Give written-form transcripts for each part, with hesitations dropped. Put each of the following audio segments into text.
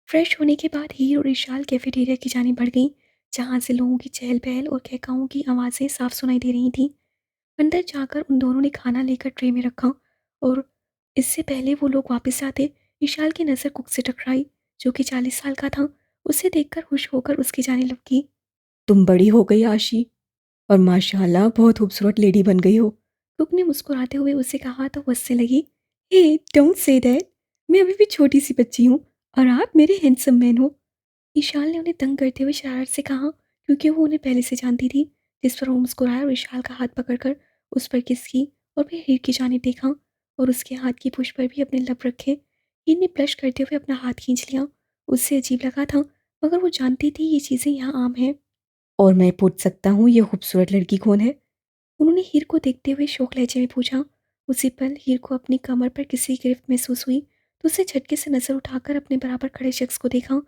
Fresh होने के बाद हीर और इशाल कैफेटेरिया की जानिब बढ़ गईं, जहाँ से लोगों की चहल-पहल और कहकाओं की आवाज़ें साफ सुनाई दे रही थीं। अंदर जाकर उन दोनों ने खाना लेकर ट्रे में रखा और इससे पहले वो लोग वापस आते, विशाल की नज़र कुक से टकराई, जो कि 40 साल का था। उसे देखकर खुश होकर उसकी जाने लगी। तुम बड़ी हो गई आशी, और माशाल्लाह बहुत खूबसूरत लेडी बन गई हो। कुक ने मुस्कुराते हुए उसे कहा तो वो हंसने लगी। हे डोंट से दैट, मैं अभी भी छोटी सी बच्ची हूँ और आप मेरे हैंडसम मैन हो। विशाल ने उन्हें तंग करते हुए शरारत से कहा, क्योंकि वो उन्हें पहले से जानती थी। जिस पर वो मुस्कुराया और विशाल का हाथ पकड़कर उस पर किस की और फिर हीर की जानिब देखा और उसके हाथ की पुश पर भी अपने लब रखे। हीर ने ब्लश करते हुए अपना हाथ खींच लिया। उससे अजीब लगा था, मगर वो जानती थी ये चीज़ें यहाँ आम हैं। और मैं पूछ सकता हूँ ये खूबसूरत लड़की कौन है? उन्होंने हीर को देखते हुए शौक लहजे में पूछा। उसी पल हीर को अपनी कमर पर किसी की गिरफ्त महसूस हुई, तो उसे झटके से नजर उठाकर अपने बराबर खड़े शख्स को देखा।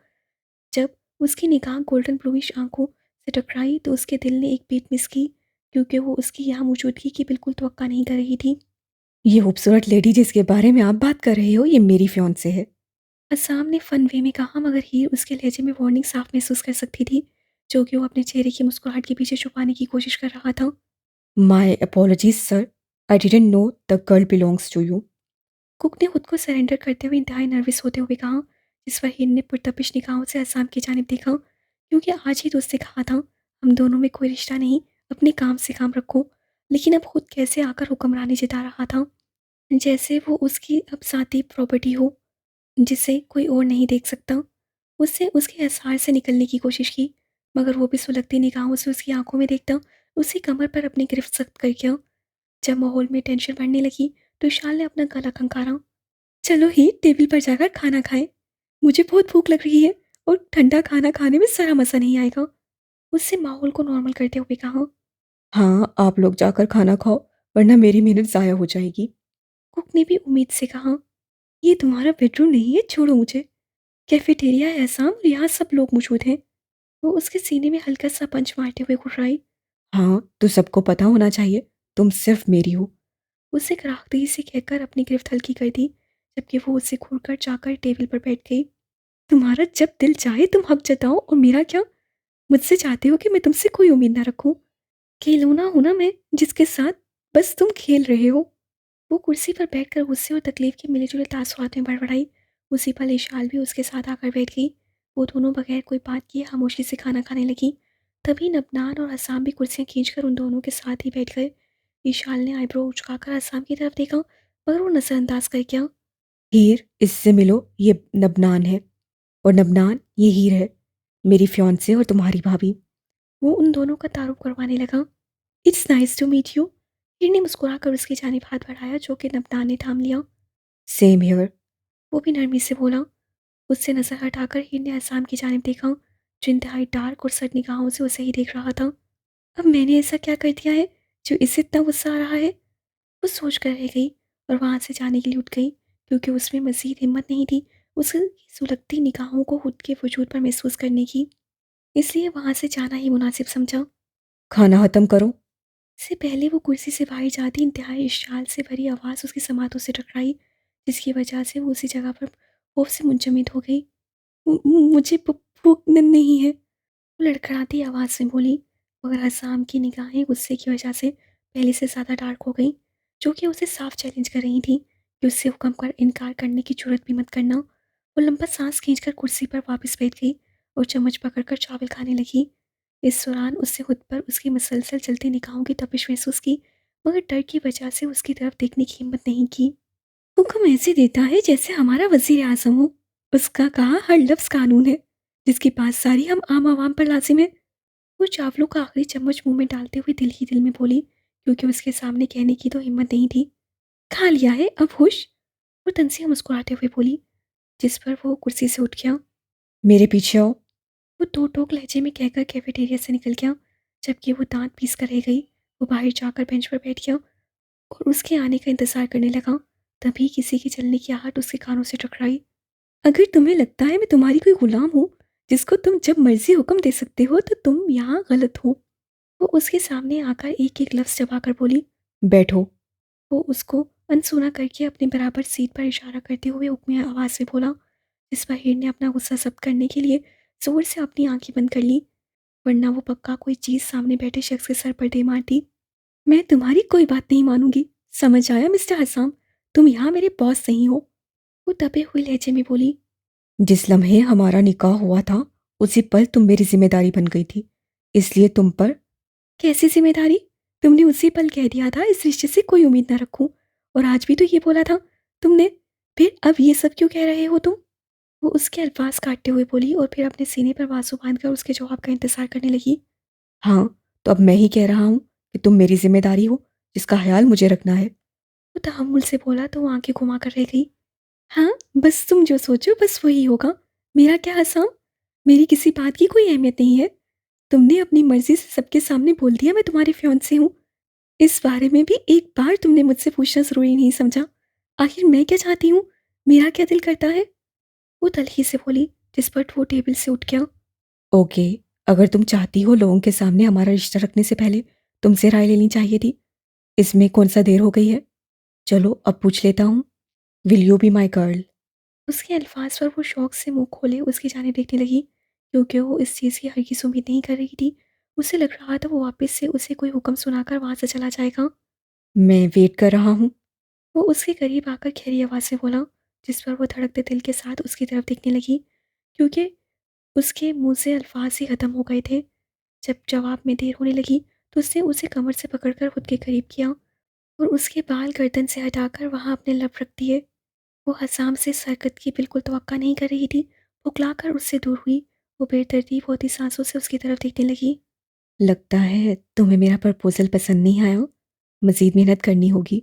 जब उसकी निगाह गोल्डन ब्लूइश आंखों से टकराई तो उसके दिल ने एक बीट मिस की, क्योंकि वो उसकी यहाँ मौजूदगी की बिल्कुल तवक्का नहीं कर रही थी। ये खूबसूरत लेडी जिसके बारे में आप बात कर रहे हो ये मेरी फियांसे है। असाम ने फन वे में कहा, मगर हीर उसके लहजे में वार्निंग साफ महसूस कर सकती थी, जो कि वो अपने चेहरे की मुस्कुराहट के पीछे छुपाने की कोशिश कर रहा था। My apologies sir, I didn't know the girl belongs to you. Cook ने खुद को सरेंडर करते हुए इंतहाई नर्वस होते हुए कहा, जिस पर हिंद ने पुरतपिश निगाहों से असम की जानिब देखा, क्योंकि आज ही तो उससे कहा था हम दोनों में कोई रिश्ता नहीं, अपने काम से काम रखो। लेकिन अब खुद कैसे आकर हुक्मरानी जता रहा था, जैसे वो उसकी अब साथी प्रॉपर्टी हो जिसे कोई और नहीं देख सकता। उससे उसके एहसार से निकलने की कोशिश की, मगर वो भी सुलगती निगाहों से उसकी आंखों में देखता उसी कमर पर अपनी गिरफ्त सख्त कर गया। जब माहौल में टेंशन बढ़ने लगी तो विशाल ने अपना गला खंकारा। चलो ही टेबल पर जाकर खाना खाएं, मुझे बहुत भूख लग रही है और ठंडा खाना खाने में ज़रा मज़ा नहीं आएगा। उससे माहौल को नॉर्मल करते हुए कहा। हाँ, आप लोग जाकर खाना खाओ, वरना मेरी मेहनत ज़ाया हो जाएगी। कुक ने भी उम्मीद से कहा, ये तुम्हारा बेडरूम नहीं है, छोड़ो मुझे। कैफेटेरिया है आसाम और यहाँ सब लोग मौजूद हैं। वो उसके सीने में हल्का सा पंच मारते हुए घुर्राई। हाँ, तो सबको पता होना चाहिए, तुम सिर्फ मेरी हो। उसे कराहती से कहकर अपनी गिरफ्त हल्की कर दी, जबकि वो उससे घूरकर जाकर टेबल पर बैठ गई। तुम्हारा जब दिल चाहे तुम हक जताओ, और मेरा क्या? मुझसे चाहते हो कि मैं तुमसे कोई उम्मीद ना रखूं? खिलौना हूं ना मैं, जिसके साथ बस तुम खेल रहे हो। वो कुर्सी पर बैठकर गुस्से और तकलीफ के मिले-जुले तासुरात में बड़बड़ाई। उसी पल इशाल भी उसके साथ आकर बैठ गई। वो दोनों बगैर कोई बात किए खामोशी से खाना खाने लगी। तभी नबनान और असाम भी कुर्सियां खींचकर उन दोनों के साथ ही बैठ गए। इशाल ने आईब्रो उचकाकर असाम की तरफ देखा, मगर वो नजरअंदाज कर गया। हीर, इससे मिलो, ये नबनान है, और नबनान ये हीर है, मेरी फियांसे और तुम्हारी भाभी। वो उन दोनों का तारुफ करवाने लगा। It's nice to meet you. Heer ने मुस्कुराकर उसकी जानिब हाथ बढ़ाया, जो कि नबनान ने थाम लिया। Same here. वो भी नरमी से बोला। उससे नजर हटाकर हीर ने असाम की जानिब देखा, जो इंतहाई डार्क और सट निगाहों से उसे ही देख रहा था। अब मैंने ऐसा क्या कर दिया है जो इसे इतना गुस्सा आ रहा है? वो सोच कर रह गई और वहां से जाने के लिए उठ गई, क्योंकि उसमें मजीद हिम्मत नहीं थी उसकी सुलगती निगाहों को खुद के वजूद पर महसूस करने की। इसलिए वहां से जाना ही मुनासिब समझा। खाना खत्म करो। इससे पहले वो कुर्सी से बाहर जाती इंतहाई इश्तियाल से भरी आवाज़ उसकी समातों से टकराई, जिसकी वजह से वो उसी जगह पर खौफ से मुंजमद हो गई। मुझे भूख नहीं है, वो लड़खड़ाती आवाज़ में बोली, मगर हसाम की निगाहें गुस्से की वजह से पहले से ज़्यादा डार्क हो गई, जो कि उसे साफ चैलेंज कर रही थी कि उससे हुक्म कर इनकार करने की जरूरत भी मत करना। वो लंबा सांस खींचकर कुर्सी पर वापस बैठ गई और चम्मच पकड़कर चावल खाने लगी। इस दौरान उससे खुद पर उसकी मुसलसल चलती निगाहों की तपिश महसूस की, मगर डर की वजह से उसकी तरफ देखने की हिम्मत नहीं की। हुक्म ऐसे देता है जैसे हमारा वजीर आजम हो। उसका कहा हर लफ्ज़ कानून है, जिसकी पासदारी हम आम आवाम पर लाजिम है। वो चावलों का आखिरी चम्मच मुंह में डालते हुए दिल ही दिल में बोली, क्योंकि उसके सामने कहने की तो हिम्मत नहीं थी। खा लिया है अब खुश? वो तंसिया मुस्कुराते हुए बोली, जिस पर वो कुर्सी से उठ गया। मेरे पीछे आओ। वो दो टोक लहजे में कहकर कैफेटेरिया से निकल गया, जबकि वो दांत पीस कर रह गई। वो बाहर जाकर बेंच पर बैठ गया और उसके आने का इंतजार करने लगा। तभी किसी की चलने की आहट उसके कानों से टकराई। अगर तुम्हें लगता है मैं तुम्हारी कोई गुलाम हूँ जिसको तुम जब मर्जी हुक्म दे सकते हो, तो तुम यहाँ गलत हो। वो उसके सामने आकर एक एक लफ्ज़ चबाकर बोली। बैठो। वो उसको अनसुना करके अपने बराबर सीट पर इशारा करते हुए उपमी आवाज़ में बोला, जिस पर हीर ने अपना गुस्सा जब्त करने के लिए ज़ोर से अपनी आंखें बंद कर ली, वरना वो पक्का कोई चीज़ सामने बैठे शख्स के सर पर दे मारती। मैं तुम्हारी कोई बात नहीं मानूंगी, समझ आया मिस्टर हसाम? तुम यहाँ मेरे बॉस नहीं हो। वो दबे हुए लहजे में बोली। जिस लम्हे हमारा निकाह हुआ था, उसी पल तुम मेरी जिम्मेदारी बन गई थी, इसलिए तुम पर। कैसी जिम्मेदारी? तुमने उसी पल कह दिया था इस रिश्ते से कोई उम्मीद ना रखूं, और आज भी तो ये बोला था तुमने। फिर अब ये सब क्यों कह रहे हो तुम? वो उसके अल्फाज काटते हुए बोली और फिर अपने सीने पर बाजू बांधकर उसके जवाब का इंतजार करने लगी। हाँ, तो अब मैं ही कह रहा हूँ कि तुम मेरी जिम्मेदारी हो, जिसका ख्याल मुझे रखना है। वो तहम्मुल से बोला तो वो आंखें घुमा कर रह गई। हाँ, बस तुम जो सोचो बस वही होगा। मेरा क्या हसाम, मेरी किसी बात की कोई अहमियत नहीं है। तुमने अपनी मर्जी से सबके सामने बोल दिया मैं तुम्हारी फियांसे हूँ। इस बारे में भी एक बार तुमने मुझसे पूछना ज़रूरी नहीं समझा। आखिर मैं क्या चाहती हूँ, मेरा क्या दिल करता है? वो तल्खी से बोली, जिस पर वो टेबल से उठ गया। ओके, अगर तुम चाहती हो लोगों के सामने हमारा रिश्ता रखने से पहले तुमसे राय लेनी चाहिए थी, इसमें कौन सा देर हो गई है? चलो अब पूछ लेता हूँ, will you be my girl? उसके अल्फाज पर वो शौक से मुंह खोले उसकी जाने देखने लगी, क्योंकि वो इस चीज़ की हरगिज़ उम्मीद नहीं कर रही थी। उसे लग रहा था वो वापस से उसे कोई हुक्म सुनाकर वहाँ से चला जाएगा। मैं वेट कर रहा हूँ। वो उसके करीब आकर खैरी आवाज़ से बोला, जिस पर वो धड़कते दिल के साथ उसकी तरफ देखने लगी, क्योंकि उसके मुंह से अल्फाज ही ख़त्म हो गए थे। जब जवाब में देर होने लगी तो उसने उसे कमर से पकड़कर खुद के करीब किया और उसके बाल गर्दन से हटाकर वहाँ अपने लब रख दिए। वो हसाम से इस हरकत की बिल्कुल तवक्का नहीं कर रही थी। बुखलाकर उससे दूर हुई। वो बेतरतीब होती सांसों से उसकी तरफ देखने लगी। लगता है तुम्हें मेरा प्रपोजल पसंद नहीं आया, मज़ीद मेहनत करनी होगी।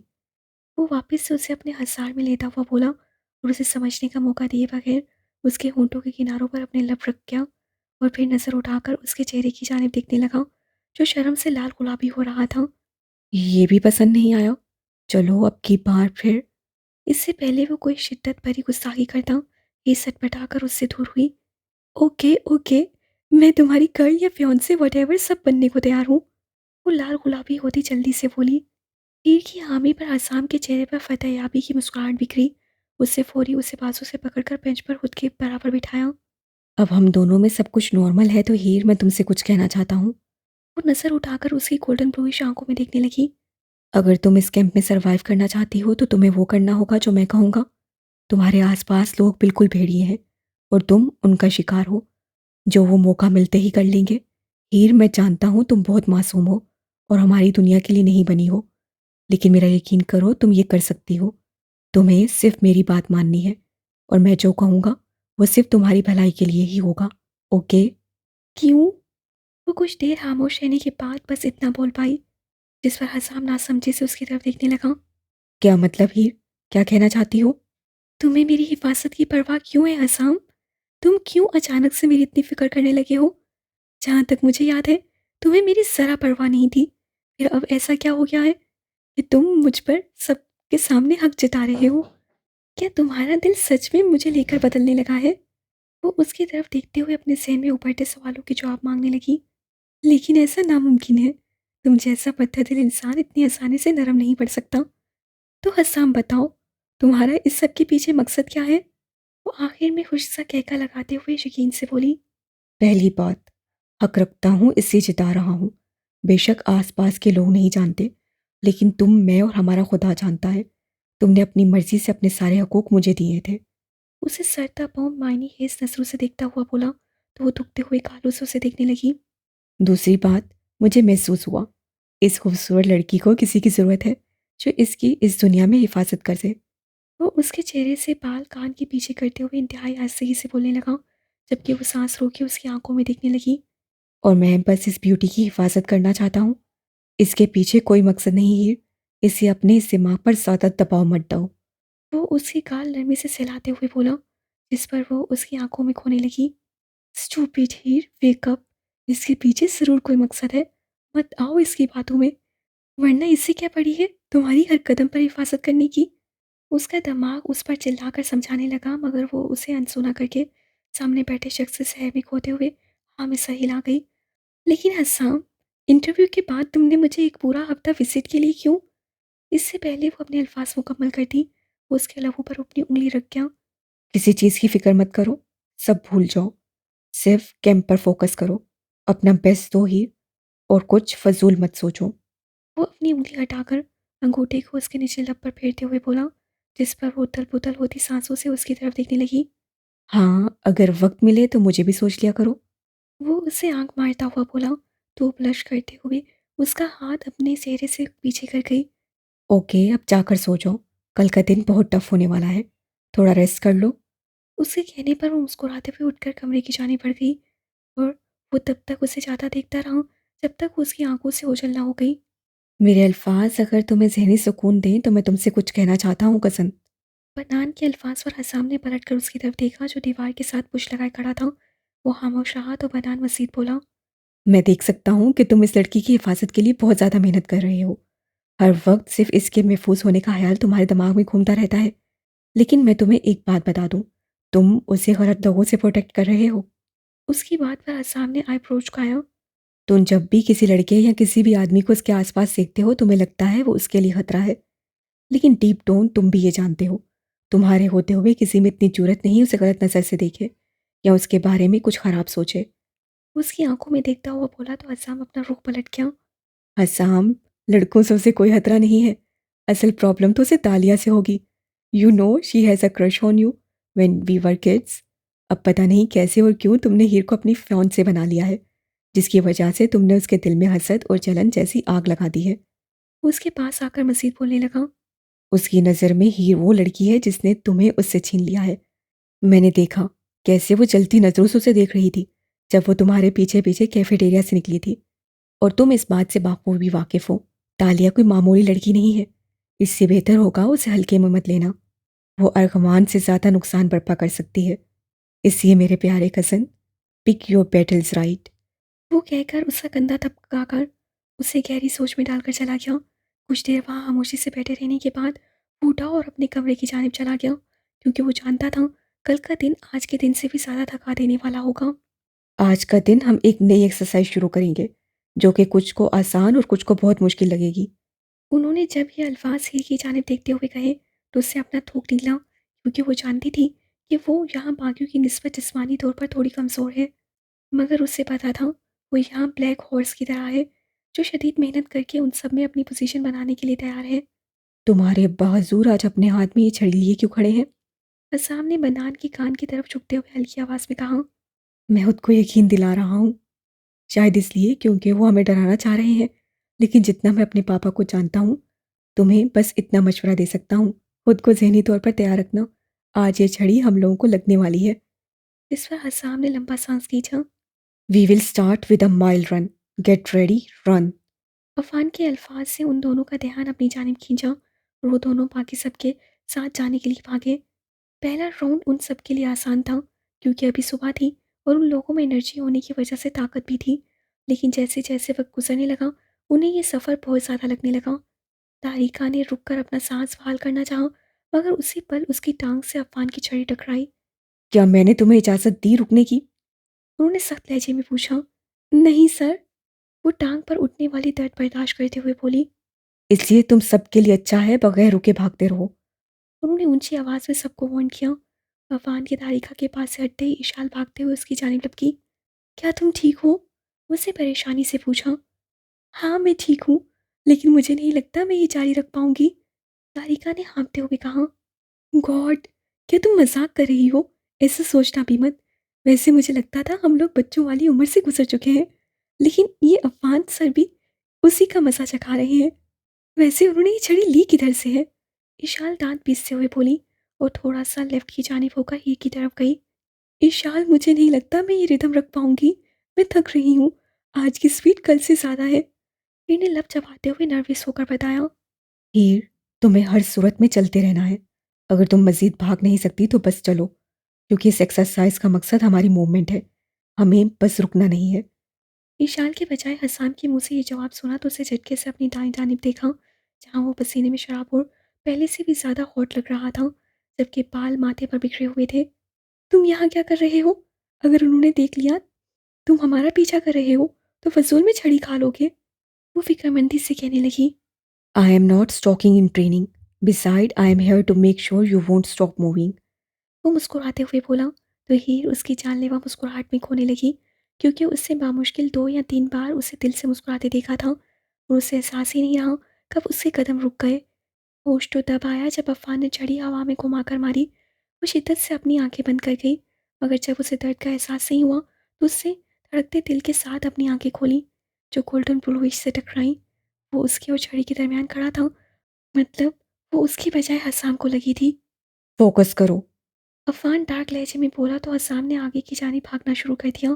वो वापस से उसे अपने हसार में लेता हुआ बोला और उसे समझने का मौका दिए बगैर उसके होंठों के किनारों पर अपने लब रख गया और फिर नज़र उठाकर उसके चेहरे की जानिब देखने लगा, जो शर्म से लाल गुलाबी हो रहा था। ये भी पसंद नहीं आया? चलो अब की बार फिर। इससे पहले वो कोई शिद्दत भरी गुस्ताखी करता, ये सटपटाकर उससे दूर हुई। ओके ओके, मैं तुम्हारी गर्ल या फियांसे वटेवर सब बनने को तैयार हूँ। वो लाल गुलाबी होती जल्दी से बोली। तीर की हामी पर आसाम के चेहरे पर फतेहयाबी की मुस्कुराहट बिखरी। उससे फौरी उसे बाजू से पकड़कर बेंच पर खुद के बराबर बिठाया। अब हम दोनों में सब कुछ नॉर्मल है तो हीर, मैं तुमसे कुछ कहना चाहता हूँ। वो नजर उठाकर उसकी गोल्डन ब्लूइश आंखों में देखने लगी। अगर तुम इस कैंप में सरवाइव करना चाहती हो तो तुम्हें वो करना होगा जो मैं कहूँगा। तुम्हारे आसपास लोग बिल्कुल भेड़िए हैं और तुम उनका शिकार हो, जो वो मौका मिलते ही कर लेंगे। हीर, मैं जानता हूँ तुम बहुत मासूम हो और हमारी दुनिया के लिए नहीं बनी हो, लेकिन मेरा यकीन करो तुम ये कर सकती हो। तुम्हें सिर्फ मेरी बात माननी है और मैं जो कहूँगा वो सिर्फ तुम्हारी भलाई के लिए ही होगा। ओके? क्यों? वो कुछ देर खामोश रहने के बाद बस इतना बोल पाई, जिस पर हसाम नासमझी से उसकी तरफ देखने लगा। क्या मतलब हीर? क्या कहना चाहती हो? तुम्हें मेरी हिफाजत की परवाह क्यों है हसाम? तुम क्यों अचानक से मेरी इतनी फिक्र करने लगे हो? जहाँ तक मुझे याद है तुम्हें मेरी ज़रा परवाह नहीं थी। फिर अब ऐसा क्या हो गया है कि तुम मुझ पर सबके सामने हक जता रहे हो? क्या तुम्हारा दिल सच में मुझे लेकर बदलने लगा है? वो उसकी तरफ देखते हुए अपने सहन में उभरते सवालों के जवाब मांगने लगी। लेकिन ऐसा नामुमकिन है। तुम जैसा पत्थर दिल इंसान इतनी आसानी से नरम नहीं पड़ सकता। तो हसाम बताओ, तुम्हारा इस सब के पीछे मकसद क्या है? वो आखिर में खुश सा कहका लगाते हुए यकीन से बोली। पहली बात, हक रखता हूँ इसलिए जिता रहा हूँ। बेशक आसपास के लोग नहीं जानते, लेकिन तुम, मैं और हमारा खुदा जानता है। तुमने अपनी मर्जी से अपने सारे हकूक मुझे दिए थे। उसे सरता पाँव मायनी हेज नजरों से देखता हुआ बोला तो वो दुखते हुए गालों से उसे देखने लगी। दूसरी बात, मुझे महसूस हुआ इस खूबसूरत लड़की को किसी की ज़रूरत है जो इसकी इस दुनिया में हिफाजत कर दे। वो उसके चेहरे से बाल कान के पीछे करते हुए इंतहाई आहिस्तगी से बोलने लगा, जबकि वो सांस रोके उसकी आंखों में देखने लगी। और मैं बस इस ब्यूटी की हिफाजत करना चाहता हूँ। इसके पीछे कोई मकसद नहीं है। इसे अपने इस दिमाग पर ज़्यादा दबाव मत दो। वो उसकी गाल नरमी से सहलाते हुए बोला, जिस पर वो उसकी आंखों में खोने लगी। स्टूपिड हीर, वेकअप। इसके पीछे जरूर कोई मकसद है। मत आओ इसकी बातों में, वरना इससे क्या पड़ी है तुम्हारी हर कदम पर हिफाजत करने की। उसका दिमाग उस पर चिल्लाकर समझाने लगा, मगर वो उसे अनसुना करके सामने बैठे शख्स से सहमिक होते हुए हाँ में सही ला गई। लेकिन हसाम, इंटरव्यू के बाद तुमने मुझे एक पूरा हफ्ता विजिट के लिए क्यों? इससे पहले वो अपने अल्फाज मुकम्मल करती, वो उसके लबों पर अपनी उंगली रख गया। किसी चीज़ की फ़िक्र मत करो, सब भूल जाओ। सिर्फ़ कैंप पर फ़ोकस करो। अपना बेस्ट दो ही और कुछ फ़ज़ूल मत सोचो। वो अपनी उँगली हटाकर अंगूठे को उसके निचले लब पर फेरते हुए बोला, जिस पर वो उथल-पुथल होती साँसों से उसकी तरफ देखने लगी। हाँ, अगर वक़्त मिले तो मुझे भी सोच लिया करो। वो उसे आँख मारता हुआ बोला, तो ब्लश करते हुए उसका हाथ अपने चेहरे से पीछे कर गई। ओके, अब जाकर सो जाओ। कल का दिन बहुत टफ़ होने वाला है। थोड़ा रेस्ट कर लो। उसके कहने पर वो मुस्कुराते हुए उठकर कमरे की जानिब बढ़ गई और वो तब तक उसे ज़्यादा देखता रहा जब तक वो उसकी आंखों से ओझल ना हो गई। मेरे अल्फ़ाज़ अगर तुम्हें ज़हनी सुकून दें तो मैं तुमसे कुछ कहना चाहता हूँ कज़न। बदनान के अल्फाज पर हसाम ने पलट कर उसकी तरफ देखा जो दीवार के साथ पुश लगाए खड़ा था। वो खामोश रहा तो बदनान मजीद बोला, मैं देख सकता हूँ कि तुम इस लड़की की हिफ़ाज़त के लिए बहुत ज़्यादा मेहनत कर रहे हो। हर वक़्त सिर्फ़ इसके महफ़ूज़ होने का ख़्याल तुम्हारे दिमाग में घूमता रहता है। लेकिन मैं तुम्हें एक बात बता दूँ, तुम उसे गलत लोगों से प्रोटेक्ट कर रहे हो। उसकी बात पर हसाम ने आईब्रो झुकाया। तुम जब भी किसी लड़के या किसी भी आदमी को उसके आस-पास देखते हो तुम्हें लगता है वो उसके लिए खतरा है। लेकिन डीप डाउन तुम भी ये जानते हो, तुम्हारे होते हुए किसी में इतनी जुर्अत नहीं उसे गलत नज़र से देखे या उसके बारे में कुछ ख़राब सोचे। उसकी आंखों में देखता हुआ बोला तो हसाम अपना रुख पलट गया। हसाम, लड़कों से उसे कोई खतरा नहीं है। असल प्रॉब्लम तो उसे तालिया से होगी। You know she has a crush on you when we were kids. अब पता नहीं कैसे और क्यों तुमने हीर को अपनी फियांसे बना लिया है, जिसकी वजह से तुमने उसके दिल में हसद और जलन जैसी आग लगा दी है। वो उसके पास आकर मजीद बोलने लगा। उसकी नज़र में हीर वो लड़की है जिसने तुम्हें उससे छीन लिया है। मैंने देखा कैसे वो जलती नज़रों से उसे देख रही थी जब वो तुम्हारे पीछे-पीछे कैफेटेरिया से निकली थी। और तुम इस बात से बाखूबी वाकिफ़ हो, तालिया कोई मामूली लड़की नहीं है। इससे बेहतर होगा उसे हल्के में मत लेना। वो अरगमान से ज़्यादा नुकसान बर्पा कर सकती है। इसलिए मेरे प्यारे cousin, pick your battles right. वो कहकर उसका कंधा थपकाकर उसे गहरी सोच में डालकर चला गया। कुछ देर वहाँ खामोशी से बैठे रहने के बाद वो उठा और अपने कमरे की जानिब चला गया, क्योंकि वो जानता था कल का दिन आज के दिन से भी ज़्यादा थका देने वाला होगा। आज का दिन हम एक नई एक्सरसाइज शुरू करेंगे, जो कि कुछ को आसान और कुछ को बहुत मुश्किल लगेगी। उन्होंने जब ये अल्फाज हीर की जानिब देखते हुए कहे तो उससे अपना थूक निकला, क्योंकि वो जानती थी कि वो यहाँ बाकियों की निस्बत जिस्मानी तौर पर थोड़ी कमज़ोर है। मगर उसे पता था वो यहाँ ब्लैक हॉर्स की तरह है, जो शदीद मेहनत करके उन सब में अपनी पोजीशन बनाने के लिए तैयार है। तुम्हारे अब्बा हज़ूर आज अपने हाथ में ये छड़ी लिए क्यों खड़े हैं? हसाम ने बनान की कान की तरफ झुकते हुए हल्की आवाज़ में कहा। मैं खुद को यकीन दिला रहा हूँ। शायद इसलिए क्योंकि वो हमें डराना चाह रहे हैं। लेकिन जितना मैं अपने पापा को जानता हूँ, तुम्हें बस इतना मशवरा दे सकता हूँ, खुद को ज़हनी तौर पर तैयार रखना। आज ये छड़ी हम लोगों को लगने वाली है। इस पर हसाम ने लंबा सांस खींचा। We will start with a mile run. Get ready, run. Afan के अल्फाज से उन दोनों का ध्यान अपनी जानिब खींचा और वो दोनों बाकी सबके साथ जाने के लिए भागे। पहला राउंड उन सब के लिए आसान था, क्योंकि अभी सुबह थी और उन लोगों में एनर्जी होने की वजह से ताकत भी थी। लेकिन जैसे जैसे वक्त गुजरने लगा उन्हें ये सफ़र बहुत ज़्यादा लगने लगा। तारिका ने रुक कर अपना सांस बहाल करना चाहा, मगर उसी पल उसकी टांग से अफान की छड़ी टकराई। क्या मैंने तुम्हें इजाज़त दी रुकने की? उन्होंने सख्त लहजे में पूछा। नहीं सर, वो टांग पर उठने वाली दर्द बर्दाश्त करते हुए बोली। इसलिए तुम सबके लिए अच्छा है बगैर रुके भागते रहो। उन्होंने ऊंची आवाज़ में सबको वार्न किया। अफान की तारिका के पास से हटते ही इशाल भागते हुए उसकी जानिब लपकी। क्या तुम ठीक हो? उसने परेशानी से पूछा। हाँ मैं ठीक हूँ, लेकिन मुझे नहीं लगता मैं ये जारी रख पाऊंगी, तारिका ने हाँफते हुए कहा। गॉड, क्या तुम मजाक कर रही हो? ऐसा सोचना भी मत। वैसे मुझे लगता था हम लोग बच्चों वाली उम्र से गुजर चुके हैं, लेकिन ये अफवान सर भी उसी का मजा चखा रहे हैं। वैसे उन्होंने ये छड़ी ली किधर से है? इशाल दांत पीसते हुए बोली और थोड़ा सा लेफ्ट की जानिब होकर हीर की तरफ गई। इशाल, मुझे नहीं लगता मैं ये रिदम रख पाऊंगी, मैं थक रही हूँ। आज की स्पीड कल से ज़्यादा है, हीर ने लब चबाते हुए नर्वस होकर बताया। हीर, तुम्हें हर सूरत में चलते रहना है। अगर तुम मज़ीद भाग नहीं सकती तो बस चलो, क्योंकि इस एक्सरसाइज का मकसद हमारी मूवमेंट है। हमें बस रुकना नहीं है। ईशान के बजाय हसान के मुंह से ये जवाब सुना तो उसे झटके से अपनी दाएं जानिब देखा, जहाँ वो पसीने में शराब और पहले से भी ज़्यादा हॉट लग रहा था, जबकि बाल माथे पर बिखरे हुए थे। तुम यहाँ क्या कर रहे हो? अगर उन्होंने देख लिया तुम हमारा पीछा कर रहे हो तो फजूल में छड़ी खा लोगे, वो फिक्रमंदी से कहने लगी। I am not stalking in training. Beside I am here to make sure you won't stop moving. वो मुस्कुराते हुए बोला। तो हीर उसकी जानलेवा मुस्कुराहट में खोने लगी, क्योंकि उससे बामुश्किल 2 या 3 बार उसे दिल से मुस्कुराते देखा था और उसे एहसास ही नहीं रहा कब उसके कदम रुक गए। होश तो तब आया जब अफ़ान ने छड़ी हवा में घुमाकर मारी। वो शिद्दत से अपनी आंखें बंद कर गई, मगर जब उसे दर्द का एहसास नहीं हुआ तो उससे धड़कते दिल के साथ अपनी आंखें खोली। जो गोल्डन ब्लूइश से टकराई, वो उसकी और छड़ी के दरमियान खड़ा था। मतलब वो उसकी बजाय हसाम को लगी थी। फोकस करो। अफ़ान डार्क लहजे में बोला तो हसाम ने आगे की जानिब भागना शुरू कर दिया,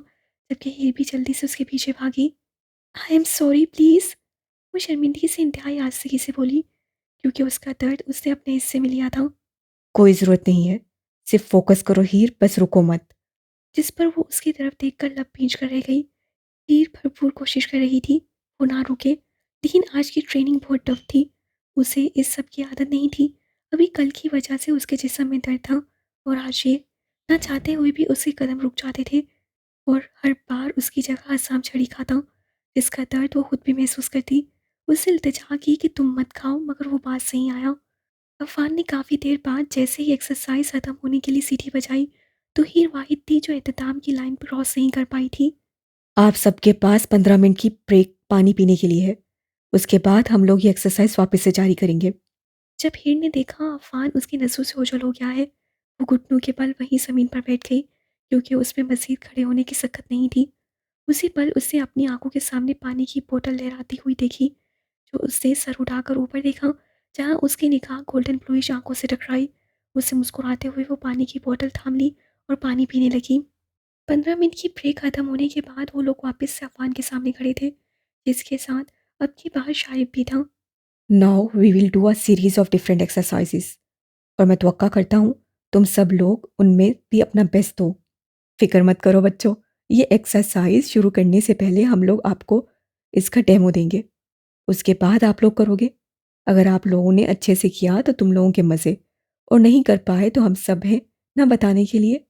जबकि हीर भी जल्दी से उसके पीछे भागी। आई एम सॉरी प्लीज़, वो शर्मिंदगी से इंतहाई आस्तगी से बोली, क्योंकि उसका दर्द उसने अपने हिस्से में लिया था। कोई ज़रूरत नहीं है, सिर्फ फोकस करो हीर, बस रुको मत। जिस पर वो उसकी तरफ देखकर लब भींच कर रह गई। हीर भरपूर कोशिश कर रही थी वो ना रुके, लेकिन आज की ट्रेनिंग बहुत टफ थी। उसे इस सब की आदत नहीं थी। अभी कल की वजह से उसके जिस्म में दर्द था, और आज ये ना चाहते हुए भी उसके कदम रुक जाते थे, और हर बार उसकी जगह असाम छड़ी खाता, जिसका दर्द वो खुद भी महसूस करती। उससे इल्तिजा की कि तुम मत खाओ, मगर वो बात सही आया। अफान ने काफ़ी देर बाद जैसे ही एक्सरसाइज ख़त्म होने के लिए सीटी बजाई, तो हीर वाहिद थी जो एहतमाम की लाइन पर क्रॉस नहीं कर पाई थी। आप सबके पास 15 मिनट की ब्रेक पानी पीने के लिए है। उसके बाद हम लोग ये एक्सरसाइज वापस से जारी करेंगे। जब हीर ने देखा अफान उसकी नसों से ओझल हो गया है, वो घुटनों के बल वहीं ज़मीन पर बैठ गई, क्योंकि उसमें मज़ीद खड़े होने की सकत नहीं थी। उसी पल उसने अपनी आंखों के सामने पानी की बोतल लहराती हुई देखी, जो उसने सर उठाकर ऊपर देखा, जहाँ उसकी निगाह गोल्डन ब्लूइश आंखों से टकराई। उससे मुस्कुराते हुए वो पानी की बोतल थाम ली और पानी पीने लगी। 15 मिनट की ब्रेक खत्म होने के बाद वो लोग वापस से अफवान के सामने खड़े थे, जिसके साथ अब की बार शारिब भी था। Now we will do a series of different exercises, और मैं तवक्का करता हूँ तुम सब लोग उनमें भी अपना बेस्ट दो। फिक्र मत करो बच्चों, ये एक्सरसाइज शुरू करने से पहले हम लोग आपको इसका डेमो देंगे, उसके बाद आप लोग करोगे। अगर आप लोगों ने अच्छे से किया तो तुम लोगों के मज़े, और नहीं कर पाए तो हम सब हैं ना बताने के लिए।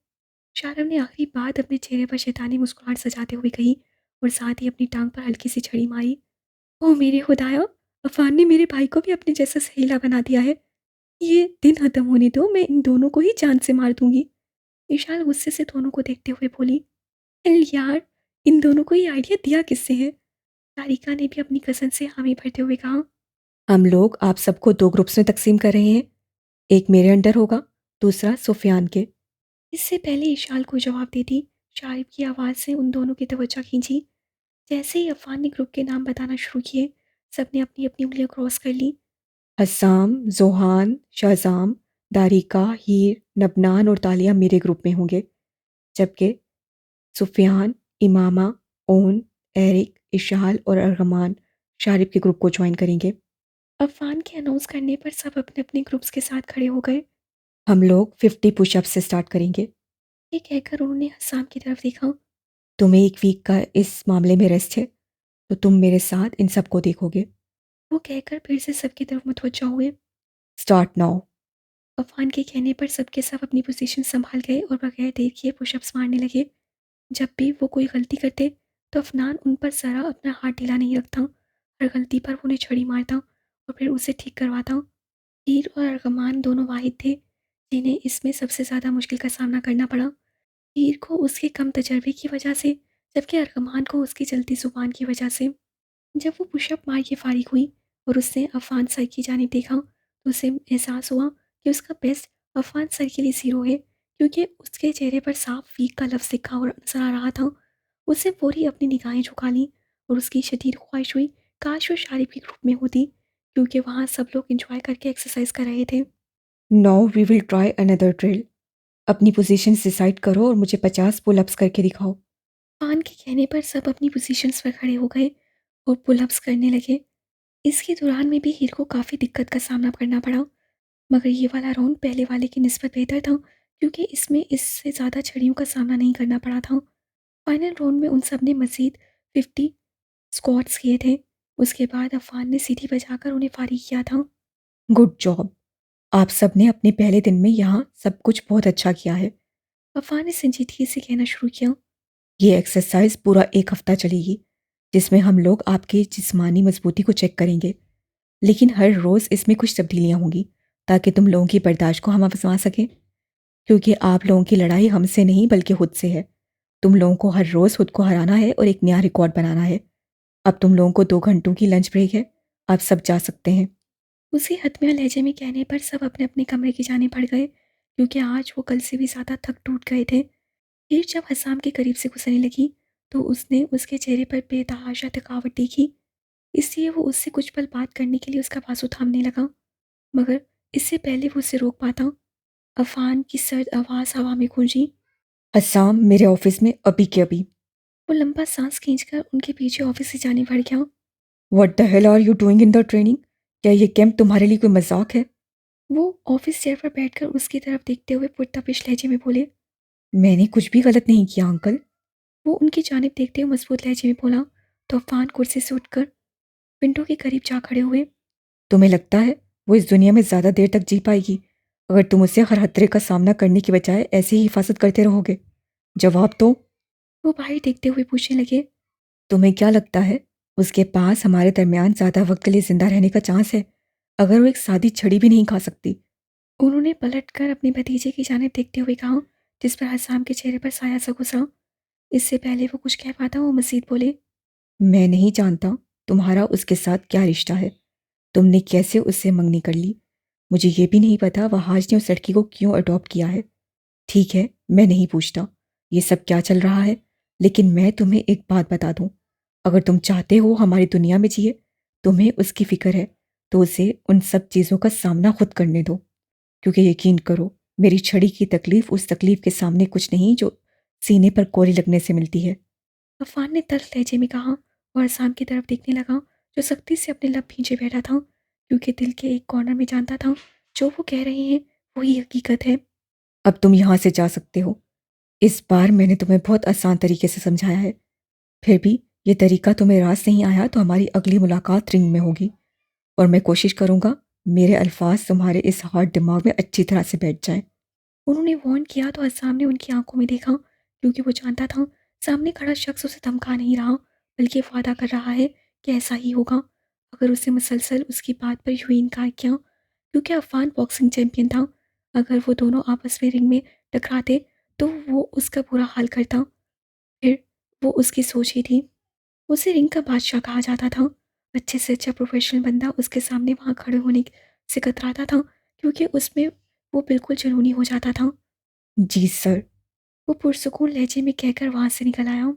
शारम ने आखिरी बात अपने चेहरे पर शैतानी मुस्कुराहट सजाते हुए कही, और साथ ही अपनी टांग पर हल्की सी छड़ी मारी। ओह मेरे खुदाया, अफान ने मेरे भाई को भी अपने जैसा सहेला बना दिया है। ये दिन खत्म होने दो, मैं इन दोनों को ही जान से मार दूंगी। विशाल गुस्से से दोनों को देखते हुए बोली। "एल यार, इन दोनों को ये आइडिया दिया किससे है?" तारिका ने भी अपनी कज़न से हामी भरते हुए कहा। हम लोग आप सबको 2 ग्रुप्स में तकसीम कर रहे हैं, एक मेरे अंडर होगा, दूसरा सुफियान के। इससे पहले इशाल को जवाब देती, शारिब की आवाज़ से उन दोनों की तवज्जो खींची। जैसे ही अफान ने ग्रुप के नाम बताना शुरू किए, सबने अपनी अपनी उंगलियां क्रॉस कर ली। हस्साम, ज़ोहान, शाहज़ाम, दारिका, हीर, नबनान और तालिया मेरे ग्रुप में होंगे, जबकि सुफियान, इमामा, ओन, एरिक, इशाल और अरगमान शारिब के ग्रुप को ज्वाइन करेंगे। अफान के अनाउंस करने पर सब अपने अपने ग्रुप्स के साथ खड़े हो गए। हम लोग 50 पुशअप से स्टार्ट करेंगे। ये कहकर उन्होंने हसाम की तरफ देखा। तुम्हें 1 वीक का इस मामले में रेस्ट है, तो तुम मेरे साथ इन सबको देखोगे। वो कहकर फिर से सबकी तरफ मुतवज्जो हुए। Start now. अफान के कहने पर सबके सब अपनी पोजीशन संभाल गए और बगैर देर किए पुशअप्स मारने लगे। जब भी वो कोई गलती करते, तो अफनान उन पर ज़रा अपना हाथ ढीला नहीं रखता। हर गलती पर वो उन्हें छड़ी मारता और फिर उसे ठीक करवाता। हीर और अर्गमान दोनों वाहिद थे जिन्हें इसमें सबसे ज़्यादा मुश्किल का सामना करना पड़ा। हीर को उसके कम तजर्बे की वजह से, जबकि अर्गमान को उसकी जल्दी ज़ुबान की वजह से। जब वो पुशअप मार के फारिग हुई और उसने अफान सर की जानिब देखा, तो उसे एहसास हुआ कि उसका बेस्ट अफान सर के लिए ज़ीरो है, क्योंकि उसके चेहरे पर साफ वीक का लफ्ज़ लिखा और नजर आ रहा था। उसने पूरी अपनी निगाहें झुका लीं और उसकी शदीद ख्वाहिश हुई काश वो शारिब के ग्रुप में होती, क्योंकि वहाँ सब लोग इंजॉय करके एक्सरसाइज कर रहे थे। Now we will try another drill. अपनी पोजीशन डिसाइड करो और मुझे 50 पुल-अप्स करके दिखाओ। अफान के कहने पर सब अपनी पोजीशंस पर खड़े हो गए और पुलअप्स करने लगे। इसके दौरान में भी हीर को काफ़ी दिक्कत का सामना करना पड़ा, मगर ये वाला राउंड पहले वाले की निस्बत बेहतर था, क्योंकि इसमें इससे ज़्यादा छड़ियों का सामना नहीं करना पड़ा था। फाइनल राउंड में उन सब ने मज़ीद 50 स्क्वाट्स किए थे। उसके बाद अफ़ान ने सीटी बजाकर उन्हें फारिग किया था। Good job. आप सब ने अपने पहले दिन में यहाँ सब कुछ बहुत अच्छा किया है। अफ़ान ने संजीदगी से कहना शुरू किया। ये एक्सरसाइज पूरा 1 हफ्ता चलेगी, जिसमें हम लोग आपकी जिस्मानी मजबूती को चेक करेंगे, लेकिन हर रोज़ इसमें कुछ तब्दीलियाँ होंगी ताकि तुम लोगों की बर्दाश्त को हम आजमा सकें। क्योंकि आप लोगों की लड़ाई हमसे नहीं बल्कि खुद से है। तुम लोगों को हर रोज़ खुद को हराना है और एक नया रिकॉर्ड बनाना है। अब तुम लोगों को 2 घंटों की लंच ब्रेक है। आप सब जा सकते हैं। उसी हतम्या लहजे में कहने पर सब अपने अपने कमरे की जाने पड़ गए, क्योंकि आज वो कल से भी ज़्यादा थक टूट गए थे। फिर जब हसाम के करीब से गुजरने लगी तो उसने उसके चेहरे पर बेतहाशा थकावट देखी, इसलिए वो उससे कुछ पल बात करने के लिए उसका बाजू थामने लगा। मगर इससे पहले वो उसे रोक पाता, अफान की सर्द आवाज़ हवा में गूंजी। अस्साम मेरे ऑफिस में अभी के अभी। वो लंबा सांस खींचकर उनके पीछे ऑफिस से जाने बढ़ गया। What the hell are you doing in the training? क्या ये कैंप तुम्हारे लिए कोई मजाक है? वो ऑफिस चेयर पर बैठकर उसकी तरफ देखते हुए पुरतपिश लहजे में बोले। मैंने कुछ भी गलत नहीं किया अंकल। वो उनकी जानिब देखते हुए मजबूत लहजे में बोला, तो अफान कुर्सी से उठकर विंडो के करीब जा खड़े हुए। तुम्हें लगता है वो इस दुनिया में ज़्यादा देर तक जी पाएगी अगर तुम उसे हर खतरे का सामना करने की बजाय ऐसे ही हिफाजत करते रहोगे? जवाब दो। वो बाहर देखते हुए पूछने लगे। तुम्हें क्या लगता है उसके पास हमारे दरमियान ज़्यादा वक्त के लिए ज़िंदा रहने का चांस है अगर वो एक सादी छड़ी भी नहीं खा सकती? उन्होंने पलटकर अपने भतीजे की जानिब देखते हुए कहा, जिस पर हसाम के चेहरे पर साया सा गुस्सा। इससे पहले वो कुछ कह पाता वो मजीद बोले। मैं नहीं जानता तुम्हारा उसके साथ क्या रिश्ता है। तुमने कैसे उससे मंगनी कर ली? मुझे ये भी नहीं पता वहाज ने उस लड़की को क्यों अडॉप्ट किया है। ठीक है, मैं नहीं पूछता ये सब क्या चल रहा है, लेकिन मैं तुम्हें एक बात बता दूं। अगर तुम चाहते हो हमारी दुनिया में जिए, तुम्हें उसकी फिक्र है, तो उसे उन सब चीज़ों का सामना खुद करने दो। क्योंकि यकीन करो, मेरी छड़ी की तकलीफ उस तकलीफ के सामने कुछ नहीं जो सीने पर कोरी लगने से मिलती है। अफान ने तल्ख लहजे में कहा और हसाम की तरफ देखने लगा, जो सख्ती से अपने लब भींचे बैठा था, क्योंकि दिल के एक कॉर्नर में जानता था जो वो कह रहे हैं वही हकीकत है। अब तुम यहाँ से जा सकते हो। इस बार मैंने तुम्हें बहुत आसान तरीके से समझाया है। फिर भी ये तरीका तुम्हें रास नहीं आया तो हमारी अगली मुलाकात रिंग में होगी, और मैं कोशिश करूँगा मेरे अल्फाज तुम्हारे इस हार्ड दिमाग में अच्छी तरह से बैठ जाएं। उन्होंने वार्न किया तो हसाम ने उनकी आंखों में देखा, क्योंकि वो जानता था सामने खड़ा शख्स उसे धमका नहीं रहा, बल्कि वादा कर रहा है कि ऐसा ही होगा अगर उसे मुसलसल उसकी बात पर यूं ही इनकार किया। क्योंकि अफान बॉक्सिंग चैंपियन था, अगर वो दोनों आपस में रिंग में टकराते तो वो उसका बुरा हाल करता। फिर वो उसकी सोच ही थी। उसे रिंग का बादशाह कहा जाता था। अच्छे से अच्छा प्रोफेशनल बंदा उसके सामने वहाँ खड़े होने से कतराता था, क्योंकि उसमें वो बिल्कुल जुनूनी हो जाता था। जी सर। वो पुरसुकून लहजे में कहकर वहाँ से निकल आया।